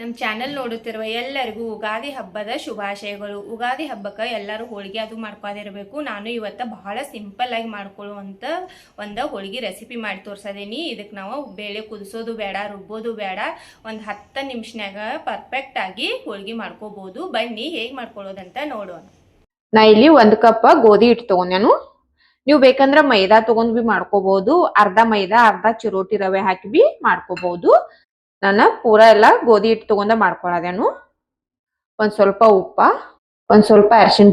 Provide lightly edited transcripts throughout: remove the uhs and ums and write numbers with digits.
ನಮ್ಮ ಚಾನೆಲ್ ನೋಡುತ್ತಿರುವ ಎಲ್ಲರಿಗೂ ಉಗಾದಿ ಹಬ್ಬದ ಶುಭಾಶಯಗಳು. ಉಗಾದಿ ಹಬ್ಬಕ್ಕೆ ಎಲ್ಲರೂ ಹೋಳಿಗೆ ಅದು ಮಾಡ್ಕೋದಿರಬೇಕು. ನಾನು ಇವತ್ತು ಬಹಳ ಸಿಂಪಲ್ ಆಗಿ ಮಾಡ್ಕೊಳ್ಳುವಂಥ ಒಂದು ಹೋಳಿಗೆ ರೆಸಿಪಿ ಮಾಡಿ ತೋರ್ಸದೇನಿ. ಇದಕ್ಕೆ ನಾವು ಬೇಳೆ ಕುದಿಸೋದು ಬೇಡ, ರುಬ್ಬೋದು ಬೇಡ, ಒಂದು 10 ನಿಮಿಷನಾಗ ಪರ್ಫೆಕ್ಟ್ ಆಗಿ ಹೋಳಿಗೆ ಮಾಡ್ಕೋಬಹುದು. ಬನ್ನಿ ಹೇಗೆ ಮಾಡ್ಕೊಳ್ಳೋದಂತ ನೋಡೋಣ. ನಾ ಇಲ್ಲಿ 1 ಕಪ್ ಗೋಧಿ ಹಿಟ್ಟು ತಗೊಂಡೇನು. ನೀವು ಬೇಕಂದ್ರೆ ಮೈದಾ ತಗೊಂಡ್ ಬಿ ಮಾಡ್ಕೋಬಹುದು. ಅರ್ಧ ಮೈದಾ ಅರ್ಧ ಚಿರೋಟಿ ರವೆ ಹಾಕಿ ಬಿ ಮಾಡ್ಕೋಬಹುದು. ನಾನು ಪೂರಾ ಎಲ್ಲ ಗೋಧಿ ಹಿಟ್ಟು ತಗೊಂಡ ಮಾಡ್ಕೊಳ್ಳೋದೇನು. ಒಂದ್ ಸ್ವಲ್ಪ ಉಪ್ಪ, ಒಂದ್ ಸ್ವಲ್ಪ ಅರಿಶಿನ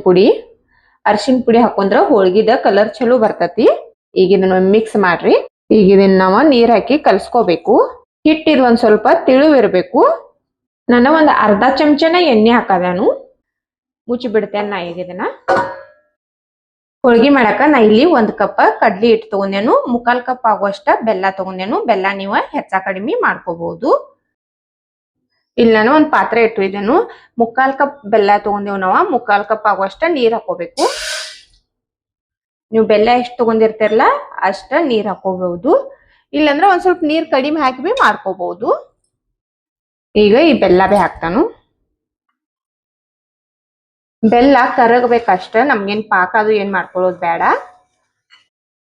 ಪುಡಿ ಹಾಕೊಂಡ್ರ ಹೋಳಿಗೆದ ಕಲರ್ ಚಲೋ ಬರ್ತತಿ. ಈಗ ಇದನ್ನ ಮಿಕ್ಸ್ ಮಾಡ್ರಿ. ಈಗ ಇದನ್ನ ನಾವು ನೀರ್ ಹಾಕಿ ಕಲ್ಸ್ಕೋಬೇಕು. ಹಿಟ್ಟಿದ್ ಒಂದ್ ಸ್ವಲ್ಪ ತಿಳುವಿರ್ಬೇಕು. ನಾನು ಒಂದ್ ಅರ್ಧ ಚಮಚನ ಎಣ್ಣೆ ಹಾಕದೇನು. ಮುಚ್ಚಿ ಬಿಡ್ತೇನೆ ನಾ ಈಗ ಇದನ್ನ. ಹೋಳಿಗೆ ಮಾಡಕ ನಾ ಇಲ್ಲಿ 1 ಕಪ್ ಕಡ್ಲಿ ಹಿಟ್ಟು ತಗೊಂಡೇನು. 3/4 ಕಪ್ ಆಗುವಷ್ಟ ಬೆಲ್ಲ ತಗೊಂಡೇನು. ಬೆಲ್ಲ ನೀವು ಹೆಚ್ಚ ಕಡಿಮೆ ಮಾಡ್ಕೋಬಹುದು. ಇಲ್ಲಿ ನಾನು ಒಂದ್ ಪಾತ್ರೆ ಇಟ್ಟಿದ್ದೇನು. 3/4 ಕಪ್ ಬೆಲ್ಲ ತಗೊಂಡೇವು. ನಾವು 3/4 ಕಪ್ ಆಗುವಷ್ಟ ನೀರ್ ಹಾಕೋಬೇಕು. ನೀವು ಬೆಲ್ಲ ಎಷ್ಟು ತಗೊಂಡಿರ್ತಿರಲ್ಲ ಅಷ್ಟ ನೀರ್ ಹಾಕೋಬಹುದು. ಇಲ್ಲಂದ್ರೆ ಒಂದ್ ಸ್ವಲ್ಪ ನೀರ್ ಕಡಿಮೆ ಹಾಕಿ ಬಿ ಮಾಡ್ಕೋಬಹುದು. ಈಗ ಈ ಬೆಲ್ಲ ಬಿ ಹಾಕ್ತಾನು. ಬೆಲ್ಲ ಕರಗಬೇಕಷ್ಟ, ನಮ್ಗೇನ್ ಪಾಕ ಅದು ಏನ್ ಮಾಡ್ಕೊಳ್ಳೋದು ಬೇಡ.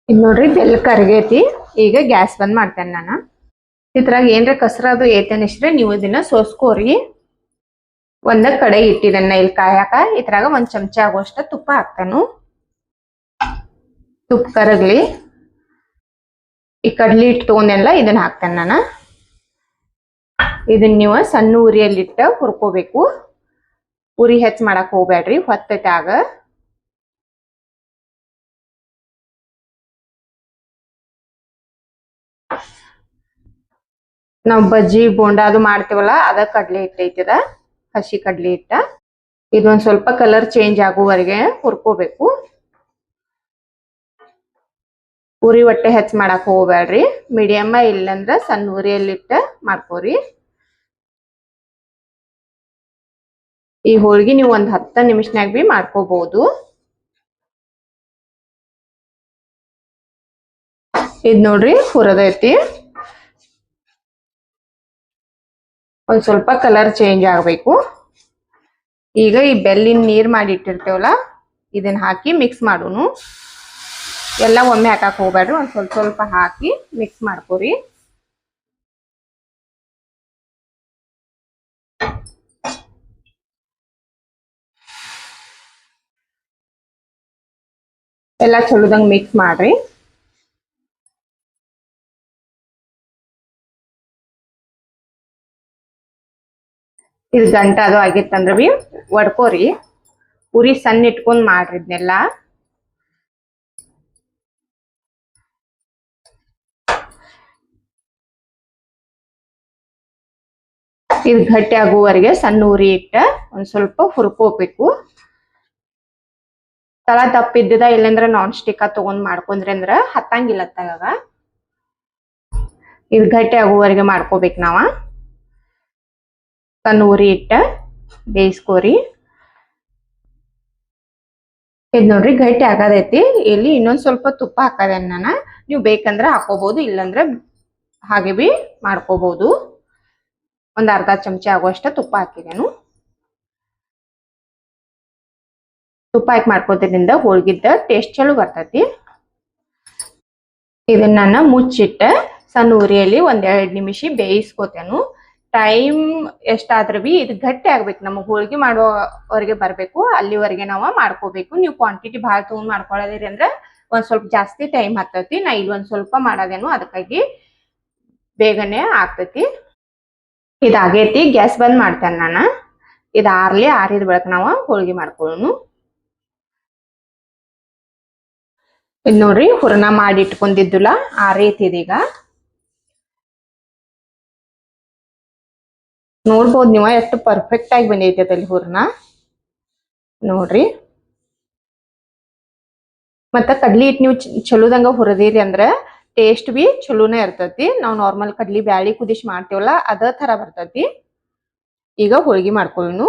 ಇದ್ ನೋಡ್ರಿ ಬೆಲ್ಲ ಕರಗೈತಿ. ಈಗ ಗ್ಯಾಸ್ ಬಂದ್ ಮಾಡ್ತೇನೆ ನಾನು. ಇದ್ರಾಗ ಏನ್ರ ಕಸರದು ಏತನಿಸ್ರೆ ನೀವು ಇದನ್ನ ಸೋಸ್ಕೋರಿ. ಒಂದ ಕಡೆ ಇಟ್ಟಿದ್ದನ್ನ ಇಲ್ಲಿ ಕಾಯಾಕ. ಇದ್ರಾಗ 1 ಚಮಚ ಆಗುವಷ್ಟ ತುಪ್ಪ ಹಾಕ್ತಾನು. ತುಪ್ಪ ಕರಗ್ಲಿ. ಈ ಕಡ್ಲಿ ಹಿಟ್ಟು ತಗೊಂಡೆಲ್ಲ ಇದನ್ನ ಹಾಕ್ತೇನೆ ನಾನು. ಇದನ್ನ ನೀವು ಸಣ್ಣ ಉರಿಯಲ್ಲಿಟ್ಟ ಹುರ್ಕೋಬೇಕು. ಉರಿ ಹೆಚ್ಚ ಮಾಡಕ್ ಹೋಗ್ಬೇಡ್ರಿ, ಹೊತ್ತೈತೆ ಆಗ. ನಾವ್ ಬಜ್ಜಿ ಬೋಂಡ ಅದು ಮಾಡ್ತೇವಲ್ಲ ಅದ ಕಡ್ಲಿ ಹಿಟ್ಟು ಐತಿದ, ಹಸಿ ಕಡ್ಲಿ ಹಿಟ್ಟ. ಇದೊಂದ್ ಸ್ವಲ್ಪ ಕಲರ್ ಚೇಂಜ್ ಆಗುವವರೆಗೆ ಹುರ್ಕೋಬೇಕು. ಉರಿ ಒಟ್ಟೆ ಹೆಚ್ಚ ಮಾಡಕ್ ಹೋಗ್ಬೇಡ್ರಿ, ಮೀಡಿಯಮ್ ಇಲ್ಲಂದ್ರ ಸಣ್ಣ ಉರಿಯಲ್ಲಿಟ್ಟ ಮಾಡ್ಕೋರಿ. ಈ ಹೋಳಿಗೆ ನೀವು ಒಂದ್ 10 ನಿಮಿಷನಾಗ ಬಿ ಮಾಡ್ಕೋಬಹುದು. ಇದ್ ನೋಡ್ರಿ ಹುರದೈತಿ. ಒಂದ್ ಸ್ವಲ್ಪ ಕಲರ್ ಚೇಂಜ್ ಆಗ್ಬೇಕು. ಈಗ ಈ ಬೆಲ್ಲಿನ ನೀರ್ ಮಾಡಿ ಇಟ್ಟಿರ್ತೇವಲ್ಲ ಇದನ್ನ ಹಾಕಿ ಮಿಕ್ಸ್ ಮಾಡೋನು. ಎಲ್ಲ ಒಮ್ಮೆ ಹಾಕಕ್ ಹೋಗ್ಬೇಡ್ರಿ, ಒಂದ್ ಸ್ವಲ್ಪ ಸ್ವಲ್ಪ ಹಾಕಿ ಮಿಕ್ಸ್ ಮಾಡ್ಕೋರಿ. ಎಲ್ಲ ಚಲೋದಂಗ್ ಮಿಕ್ಸ್ ಮಾಡ್ರಿ. ಇದು ಗಂಟ ಅದು ಆಗಿತ್ತಂದ್ರ ಬಿ ಒಡ್ಕೋರಿ. ಉರಿ ಸಣ್ಣ ಇಟ್ಕೊಂಡ್ ಮಾಡ್ರಿ ಇದನ್ನೆಲ್ಲ. ಇದು ಗಟ್ಟಿ ಆಗುವವರೆಗೆ ಸಣ್ಣ ಉರಿ ಇಟ್ಟ ಒಂದ್ ಸ್ವಲ್ಪ ಹುರ್ಕೋಬೇಕು. ತಳ ದಪ್ಪಿದ್ದದ ಇಲ್ಲಂದ್ರ ನಾನ್ ಸ್ಟಿಕ್ ತಗೊಂಡ್ ಮಾಡ್ಕೊಂಡ್ರಿ ಅಂದ್ರ ಹತ್ತಂಗಿಲ್ಲ ತಳಗ. ಇದು ಗಟ್ಟಿ ಆಗುವವರೆಗೆ ಮಾಡ್ಕೋಬೇಕು ನಾವ. ಸಣ್ಣ ಉರಿ ಇಟ್ಟ ಬೇಯಿಸ್ಕೋರಿ. ಇದ್ ನೋಡ್ರಿ ಗಟ್ಟಿ ಆಗದೈತಿ. ಇಲ್ಲಿ ಇನ್ನೊಂದ್ ಸ್ವಲ್ಪ ತುಪ್ಪ ಹಾಕದೇನ್ ನಾನ. ನೀವು ಬೇಕಂದ್ರ ಹಾಕೋಬಹುದು, ಇಲ್ಲಂದ್ರ ಹಾಗೆ ಬಿ ಮಾಡ್ಕೋಬಹುದು. ಒಂದ್ ಅರ್ಧ ಚಮಚ ಆಗುವಷ್ಟ ತುಪ್ಪ ಹಾಕಿದೇನು. ತುಪ್ಪ ಹಾಕಿ ಮಾಡ್ಕೋದ್ರಿಂದ ಹೋಳ್ಗಿದ್ದ ಟೇಸ್ಟ್ ಚಲೋ ಬರ್ತೈತಿ. ಇದನ್ನ ನಾನು ಮುಚ್ಚಿಟ್ಟ ಸಣ್ಣ ಉರಿಯಲ್ಲಿ ಒಂದ್ 2 ನಿಮಿಷ ಬೇಯಿಸ್ಕೋತೇನು. ಟೈಮ್ ಎಷ್ಟಾದ್ರೂ ಬಿ ಇದು ಗಟ್ಟಿ ಆಗ್ಬೇಕು. ನಮಗ್ ಹೋಳಿಗೆ ಮಾಡೋವರೆಗೆ ಬರ್ಬೇಕು, ಅಲ್ಲಿವರೆಗೆ ನಾವು ಮಾಡ್ಕೋಬೇಕು. ನೀವು ಕ್ವಾಂಟಿಟಿ ಭಾಳ ತಗೊಂಡ್ ಮಾಡ್ಕೊಳ್ಳೋದಿರಿ ಅಂದ್ರೆ ಒಂದ್ ಸ್ವಲ್ಪ ಜಾಸ್ತಿ ಟೈಮ್ ಹತ್ತೈತಿ. ನಾ ಇಲ್ಲಿ ಒಂದ್ ಸ್ವಲ್ಪ ಮಾಡೋದೇನು, ಅದಕ್ಕಾಗಿ ಬೇಗನೆ ಆಗ್ತೈತಿ. ಇದಾಗೈತಿ. ಗ್ಯಾಸ್ ಬಂದ್ ಮಾಡ್ತೇನೆ ನಾನು. ಇದು ಆರಿದ ಬೆಳಕ ನಾವು ಹೋಳಿಗೆ ಮಾಡ್ಕೊಳ್ಳೋನು. ಇದ್ ನೋಡ್ರಿ ಹೂರ್ಣ ಮಾಡಿ ಇಟ್ಕೊಂಡಿದ್ದುಲ್ಲ ಆರೈತಿ. ಇದೀಗ ನೋಡ್ಬೋದು ನೀವು ಎಷ್ಟು ಪರ್ಫೆಕ್ಟ್ ಆಗಿ ಬಂದೈತಿ ಅದಲ್ಲಿ ಹೂರ್ಣ ನೋಡ್ರಿ. ಮತ್ತ ಕಡ್ಲಿ ಹಿಟ್ಟು ನೀವು ಚಲೋದಂಗ ಹುರದಿರಿ ಅಂದ್ರ ಟೇಸ್ಟ್ ಬಿ ಚಲೋನೇ ಇರ್ತೈತಿ. ನಾವು ನಾರ್ಮಲ್ ಕಡ್ಲಿ ಬ್ಯಾಳಿ ಕುದಿಸಿ ಮಾಡ್ತೇವಲ್ಲ ಅದ ತರ ಬರ್ತೈತಿ. ಈಗ ಹೋಳಿಗೆ ಮಾಡ್ಕೊಳ್ಳೋನು.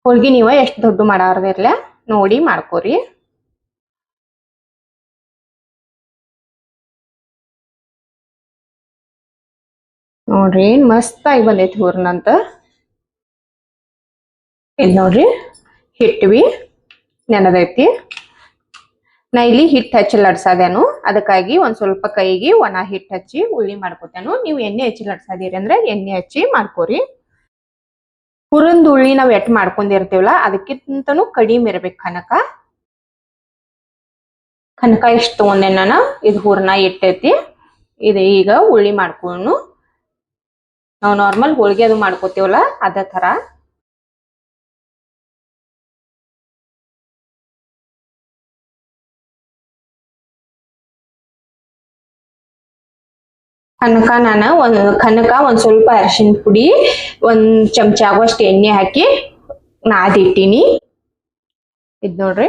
ಹೋಳಿಗೆ ನೀವು ಎಷ್ಟು ದೊಡ್ಡ ಮಾಡಾರ್ದಿರ್ಲ ನೋಡಿ ಮಾಡ್ಕೋರಿ. ನೋಡ್ರಿ ಏನ್ ಮಸ್ತ್ ಆಗಿ ಬಂದೈತಿ ಹೂರ್ಣ ಅಂತ. ಇದು ನೋಡ್ರಿ ಹಿಟ್ವಿ ನೆನದೈತಿ. ನಾ ಇಲ್ಲಿ ಹಿಟ್ಟು ಹಚ್ಚಿ ಲಡ್ಸಾದೇನು, ಅದಕ್ಕಾಗಿ ಒಂದ್ ಸ್ವಲ್ಪ ಕೈಗೆ ಒಣ ಹಿಟ್ಟು ಹಚ್ಚಿ ಉಳ್ಳಿ ಮಾಡ್ಕೊತೇನು. ನೀವು ಎಣ್ಣೆ ಹಚ್ಚಿ ಲಡ್ಸಾದಿರಿ ಅಂದ್ರೆ ಎಣ್ಣೆ ಹಚ್ಚಿ ಮಾಡ್ಕೋರಿ. ಹುರಂದ್ ಉಳ್ಳಿ ನಾವ್ ಎಟ್ ಮಾಡ್ಕೊಂಡಿರ್ತೀವಲ್ಲ ಅದಕ್ಕಿಂತನೂ ಕಡಿಮೆ ಇರ್ಬೇಕು ಕನಕ. ಕನಕ ಇಷ್ಟು ತಗೊಂಡೆ ನಾನು. ಇದು ಹೂರ್ಣ ಇಟ್ಟೈತಿ. ಇದು ಈಗ ಉಳ್ಳಿ ಮಾಡ್ಕೊಂಡು ನಾವು ನಾರ್ಮಲ್ ಹೋಳಿಗೆ ಅದು ಮಾಡ್ಕೋತೀವಲ್ಲ ಅದೇ ತರ. ಕನಕ ಒಂದ್ ಸ್ವಲ್ಪ ಅರಿಶಿನ ಪುಡಿ, ಒಂದ್ ಚಮಚ ಆಗುವಷ್ಟು ಎಣ್ಣೆ ಹಾಕಿ ನಾದಿಟ್ಟಿನಿ. ಇದ್ ನೋಡ್ರಿ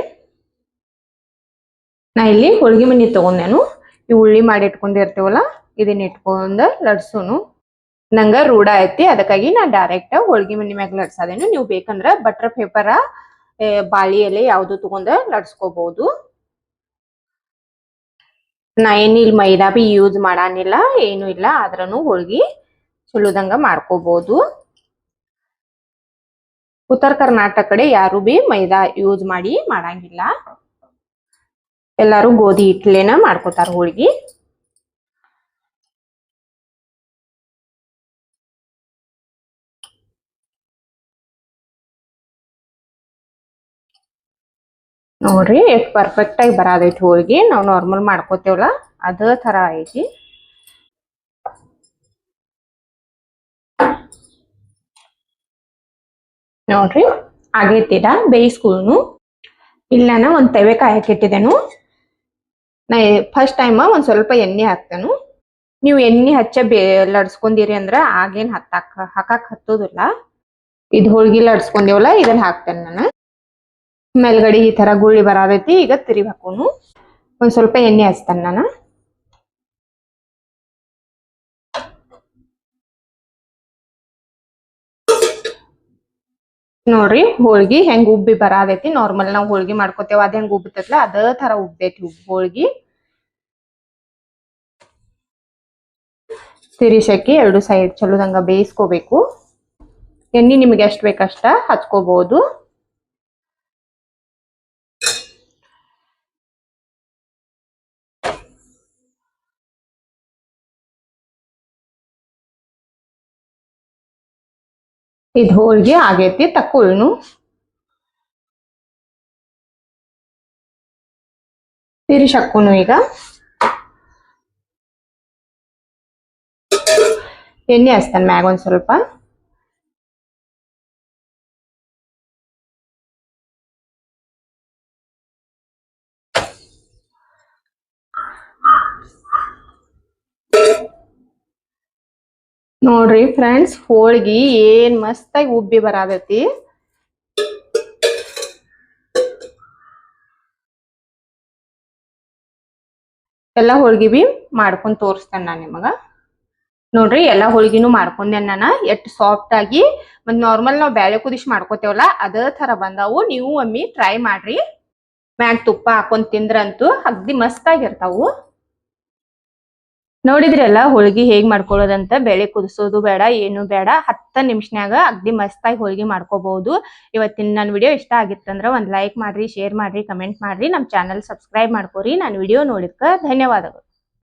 ನಾ ಇಲ್ಲಿ ಹೋಳಿಗೆ ಮನಿ ತಗೊಂಡೇನು. ಈ ಉಳ್ಳಿ ಮಾಡಿ ಇಟ್ಕೊಂಡಿರ್ತೇವಲ್ಲ ಇದನ್ನ ಇಟ್ಕೊಂಡ ಲಡ್ಸುನು. ನಂಗ ರೂಢ ಐತಿ, ಅದಕ್ಕಾಗಿ ನಾ ಡೈರೆಕ್ಟ್ ಹೋಳಿಗೆ ಮನಿ ಮ್ಯಾಗ ಲಡ್ಸದೇನು. ನೀವು ಬೇಕಂದ್ರ ಬಟರ್ ಪೇಪರ, ಬಾಳಿ ಎಲೆ ಯಾವ್ದು ತಗೊಂಡ ಲಡ್ಸ್ಕೋಬಹುದು. ನಾ ಏನಿಲ್ ಮೈದಾ ಬಿ ಯೂಸ್ ಮಾಡಾನಿಲ್ಲ, ಏನು ಇಲ್ಲ. ಆದ್ರೂ ಹೋಳ್ಗಿ ಚಲೋದಂಗ ಮಾಡ್ಕೋಬಹುದು. ಉತ್ತರ ಕರ್ನಾಟಕ ಕಡೆ ಯಾರು ಬಿ ಮೈದಾ ಯೂಸ್ ಮಾಡಿ ಮಾಡಂಗಿಲ್ಲ, ಎಲ್ಲಾರು ಗೋಧಿ ಹಿಟ್ಲೇನ ಮಾಡ್ಕೋತಾರ ಹೋಳ್ಗಿ. ನೋಡ್ರಿ ಎಷ್ಟು ಪರ್ಫೆಕ್ಟ್ ಆಗಿ ಬರಾದೈತಿ ಹೋಳ್ಗಿ. ನಾವು ನಾರ್ಮಲ್ ಮಾಡ್ಕೋತೇವಲ್ಲ ಅದೇ ತರ ಐತಿ. ನೋಡ್ರಿ ಆಗೈತಿದ ಬೇಯಿಸ್ಕೊಳ್ನು. ಇಲ್ಲನ ಒಂದ್ ತವೆ ಕಾಯಕ್ಕೆ ಇಟ್ಟಿದ್ದೇನು. ನಾ ಫಸ್ಟ್ ಟೈಮ್ ಒಂದ್ ಸ್ವಲ್ಪ ಎಣ್ಣೆ ಹಾಕ್ತೇನು. ನೀವು ಎಣ್ಣೆ ಹಚ್ಚ ಲಡ್ಸ್ಕೊಂಡಿರಿ ಅಂದ್ರ ಆಗೇನ್ ಹಾಕಾಕ್ ಹತ್ತೋದಿಲ್ಲ. ಇದು ಹೋಳ್ಗಿ ಲಡ್ಸ್ಕೊಂಡೇವಲ್ಲ ಇದನ್ನ ಹಾಕ್ತೇನೆ ನಾನು. ಮೇಲ್ಗಡೆ ಈ ತರ ಗುಳ್ಳಿ ಬರಾದೈತಿ. ಈಗ ತಿರುಗಿ ಹಾಕೋನು. ಒಂದ್ ಸ್ವಲ್ಪ ಎಣ್ಣೆ ಹಚ್ತೇನೆ ನಾನು. ನೋಡ್ರಿ ಹೋಳ್ಗಿ ಹೆಂಗ್ ಉಬ್ಬಿ ಬರಾದೈತಿ. ನಾರ್ಮಲ್ ನಾವ್ ಹೋಳ್ಗಿ ಮಾಡ್ಕೋತೇವ ಅದ ಹೆಂಗ್ ಉಬ್ಬತೈತ್ಲ ಅದೇ ತರ ಉಬ್ಬೈತಿ ಹೋಳ್ಗಿ. ತಿರಿಸಕ್ಕೆ ಎರಡು ಸೈಡ್ ಚಲೋದಂಗ ಬೇಯಿಸ್ಕೋಬೇಕು. ಎಣ್ಣೆ ನಿಮ್ಗೆ ಎಷ್ಟ್ ಬೇಕಷ್ಟ ಹಚ್ಕೋಬಹುದು. ಇದು ಹೋಳ್ಗೆ ಆಗೈತಿ, ತಕ್ಕೊಳ್ನು. ತಿರಿಸಕ್ಕೂನು ಈಗ ಎಣ್ಣೆ ಹಚ್ತಾನೆ ಮ್ಯಾಗ ಒಂದ್ ಸ್ವಲ್ಪ. ನೋಡ್ರಿ ಫ್ರೆಂಡ್ಸ್ ಹೋಳ್ಗಿ ಏನ್ ಮಸ್ತಾಗಿ ಉಬ್ಬಿ ಬರಾದೈತಿ. ಎಲ್ಲಾ ಹೋಳ್ಗಿ ಬಿ ಮಾಡ್ಕೊಂಡ್ ತೋರಿಸ್ತೇನೆ ನಾನ್ ನಿಮಗ. ನೋಡ್ರಿ ಎಲ್ಲಾ ಹೋಳ್ಗಿನೂ ಮಾಡ್ಕೊಂಡೆ ನಾನು. ಎಷ್ಟು ಸಾಫ್ಟ್ ಆಗಿ ಮತ್ ನಾರ್ಮಲ್ ನಾವ್ ಬ್ಯಾಳೆ ಕುದಿಸಿ ಮಾಡ್ಕೋತೇವಲ್ಲ ಅದೇ ತರ ಬಂದಾವು. ನೀವು ಒಮ್ಮೆ ಟ್ರೈ ಮಾಡ್ರಿ. ಮ್ಯಾಗ ತುಪ್ಪ ಹಾಕೊಂಡ್ ತಿಂದ್ರಂತೂ ಅಗ್ದಿ ಮಸ್ತ್ ಆಗಿರ್ತಾವು. ನೋಡಿದ್ರಲ್ಲ ಹೋಳ್ಗಿ ಹೇಗ್ ಮಾಡ್ಕೊಳ್ಳೋದಂತ. ಬೇಳೆ ಕುದಿಸೋದು ಬೇಡ, ಏನು ಬೇಡ. 10 ನಿಮಿಷನ್ಯಾಗ ಅಗ್ದಿ ಮಸ್ತಾಗಿ ಹೋಳ್ಗಿ ಮಾಡ್ಕೋಬಹುದು. ಇವತ್ತಿನ ನನ್ನ ವಿಡಿಯೋ ಇಷ್ಟ ಆಗಿತ್ತಂದ್ರ ಒಂದ್ ಲೈಕ್ ಮಾಡ್ರಿ, ಶೇರ್ ಮಾಡ್ರಿ, ಕಮೆಂಟ್ ಮಾಡ್ರಿ. ನಮ್ ಚಾನಲ್ ಸಬ್ಸ್ಕ್ರೈಬ್ ಮಾಡ್ಕೋರಿ. ನಾನು ವಿಡಿಯೋ ನೋಡಿದ್ಕ ಧನ್ಯವಾದಗಳು.